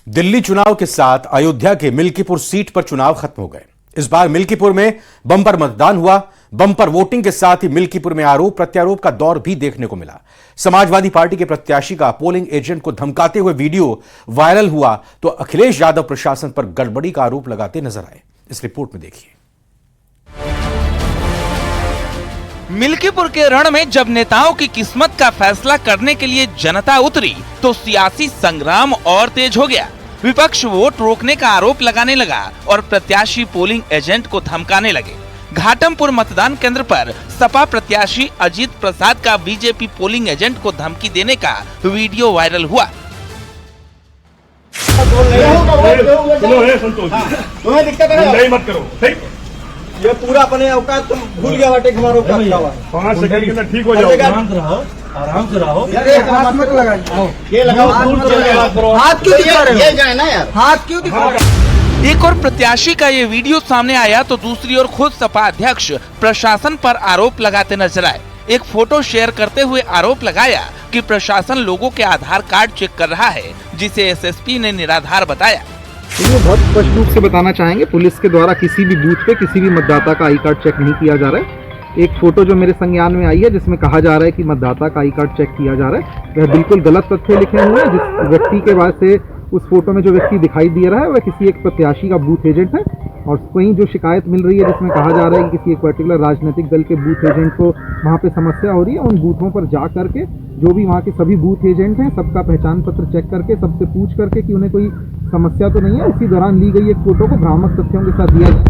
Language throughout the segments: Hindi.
दिल्ली चुनाव के साथ अयोध्या के मिल्कीपुर सीट पर चुनाव खत्म हो गए। इस बार मिल्कीपुर में बम्पर मतदान हुआ। बम्पर वोटिंग के साथ ही मिल्कीपुर में आरोप प्रत्यारोप का दौर भी देखने को मिला। समाजवादी पार्टी के प्रत्याशी का पोलिंग एजेंट को धमकाते हुए वीडियो वायरल हुआ तो अखिलेश यादव प्रशासन पर गड़बड़ी का आरोप लगाते नजर आए। इस रिपोर्ट में देखिए। मिल्कीपुर के रण में जब नेताओं की किस्मत का फैसला करने के लिए जनता उतरी तो सियासी संग्राम और तेज हो गया। विपक्ष वोट रोकने का आरोप लगाने लगा और प्रत्याशी पोलिंग एजेंट को धमकाने लगे। घाटमपुर मतदान केंद्र पर सपा प्रत्याशी अजीत प्रसाद का बीजेपी पोलिंग एजेंट को धमकी देने का वीडियो वायरल हुआ। तुम्हें दिक्कत है मत करो, ये पूरा अपने औकात तुम भूल गया बाटे हमारा औकात क्या हुआ। 5 सेकंड के अंदर ठीक हो जाओगे। आराम से रहो। हाथ मत लगाओ, ये लगाओ, हाथ क्यों दिखा रहे हो? ये जाए ना यार, हाथ क्यों दिखा रहे हो? एक और प्रत्याशी का ये वीडियो सामने आया तो दूसरी ओर खुद सपा अध्यक्ष प्रशासन पर आरोप लगाते नजर आए। एक फोटो शेयर करते हुए आरोप लगाया कि प्रशासन लोगों के आधार कार्ड चेक कर रहा है, जिसे एसएसपी ने निराधार बताया। ये बहुत स्पष्ट रूप से बताना चाहेंगे, पुलिस के द्वारा किसी भी बूथ पे किसी भी मतदाता का आई कार्ड चेक नहीं किया जा रहा है। एक फोटो जो मेरे संज्ञान में आई है जिसमें कहा जा रहा है कि मतदाता का आई कार्ड चेक किया जा रहा है, वह बिल्कुल गलत तथ्य लिखे हुए हैं। जिस व्यक्ति के बाद से उस फोटो में जो व्यक्ति दिखाई दे रहा है वह किसी एक प्रत्याशी का बूथ एजेंट है। और वहीं जो शिकायत मिल रही है जिसमें कहा जा रहा है कि किसी एक पर्टिकुलर राजनीतिक दल के बूथ एजेंट को वहाँ पे समस्या हो रही है, उन बूथों पर जा करके जो भी वहाँ के सभी बूथ एजेंट हैं सबका पहचान पत्र चेक करके सबसे पूछ करके कि उन्हें कोई समस्या तो नहीं है, इसी दौरान ली गई एक फोटो को भ्रामक तथ्यों के साथ दिया गया।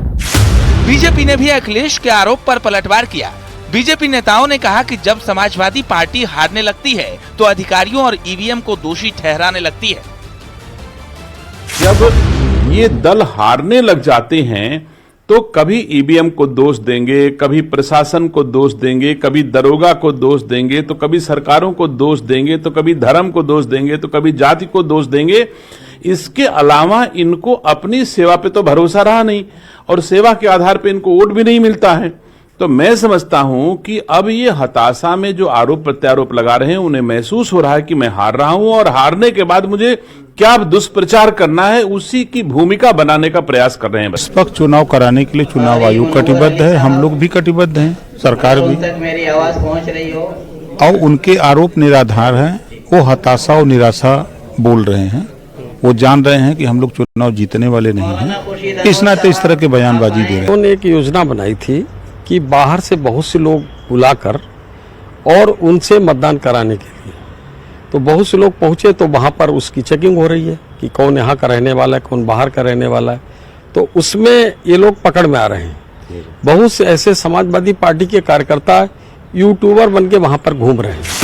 बीजेपी ने भी अखिलेश के आरोप पर पलटवार किया। बीजेपी नेताओं ने कहा कि जब समाजवादी पार्टी हारने लगती है तो अधिकारियों और ईवीएम को दोषी ठहराने लगती है। जब ये दल हारने लग जाते हैं तो कभी ईवीएम को दोष देंगे, कभी प्रशासन को दोष देंगे, कभी दरोगा को दोष देंगे, तो कभी सरकारों को दोष देंगे, तो कभी धर्म को दोष देंगे, तो कभी जाति को दोष देंगे। इसके अलावा इनको अपनी सेवा पे तो भरोसा रहा नहीं और सेवा के आधार पे इनको वोट भी नहीं मिलता है। तो मैं समझता हूं कि अब ये हताशा में जो आरोप प्रत्यारोप लगा रहे हैं उन्हें महसूस हो रहा है कि मैं हार रहा हूं और हारने के बाद मुझे क्या दुष्प्रचार करना है उसी की भूमिका बनाने का प्रयास कर रहे हैं। निष्पक्ष चुनाव कराने के लिए चुनाव आयोग कटिबद्ध है, हम लोग भी कटिबद्ध हैं, सरकार भी। मेरी आवाज पहुंच रही हो और उनके आरोप निराधार हैं, वो हताशा और निराशा बोल रहे हैं। वो जान रहे हैं कि हम लोग चुनाव जीतने वाले नहीं हैं, इस नाते इस तरह के बयानबाजी दे रहे हैं। उन्होंने एक योजना बनाई थी कि बाहर से बहुत से लोग बुलाकर और उनसे मतदान कराने के लिए, तो बहुत से लोग पहुंचे तो वहां पर उसकी चेकिंग हो रही है कि कौन यहाँ का रहने वाला है, कौन बाहर का रहने वाला है। तो उसमें ये लोग पकड़ में आ रहे हैं। बहुत से ऐसे समाजवादी पार्टी के कार्यकर्ता यूट्यूबर बन के वहां पर घूम रहे हैं।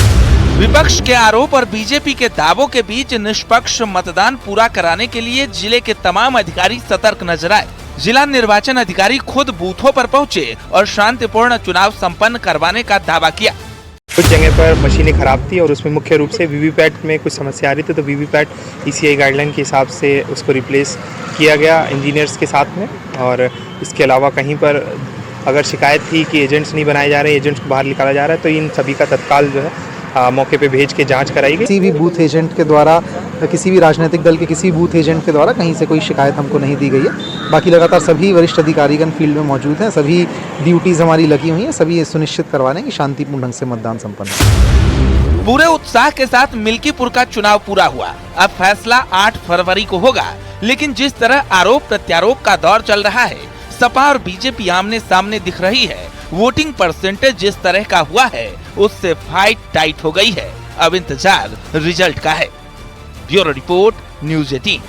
विपक्ष के आरोप और बीजेपी के दावों के बीच निष्पक्ष मतदान पूरा कराने के लिए जिले के तमाम अधिकारी सतर्क नजर आए। जिला निर्वाचन अधिकारी खुद बूथों पर पहुंचे और शांतिपूर्ण चुनाव संपन्न करवाने का दावा किया। कुछ जगह पर मशीनें खराब थी और उसमें मुख्य रूप से वीवीपैट में कुछ समस्या आ रही थी, तो वीवीपैट ईसीआई गाइडलाइन के हिसाब से उसको रिप्लेस किया गया इंजीनियर्स के साथ में। और इसके अलावा कहीं पर अगर शिकायत थी कि एजेंट्स नहीं बनाए जा रहे, एजेंट्स को बाहर निकाला जा रहा है, तो इन सभी का तत्काल जो है मौके पे भेज के जांच कराई गई। किसी भी बूथ एजेंट के द्वारा, किसी भी राजनीतिक दल के किसी बूथ एजेंट के द्वारा कहीं से कोई शिकायत हमको नहीं दी गई है। बाकी लगातार सभी वरिष्ठ अधिकारीगण फील्ड में मौजूद हैं, सभी ड्यूटीज हमारी लगी हुई हैं, सभी ये सुनिश्चित करवाने की शांतिपूर्ण ढंग से मतदान संपन्न हो। पूरे उत्साह के साथ मिल्कीपुर का चुनाव पूरा हुआ। अब फैसला 8 फरवरी को होगा, लेकिन जिस तरह आरोप प्रत्यारोप का दौर चल रहा है, सपा और बीजेपी आमने सामने दिख रही है, वोटिंग परसेंटेज जिस तरह का हुआ है उससे फाइट टाइट हो गई है। अब इंतजार रिजल्ट का है। Bureau report, news 18।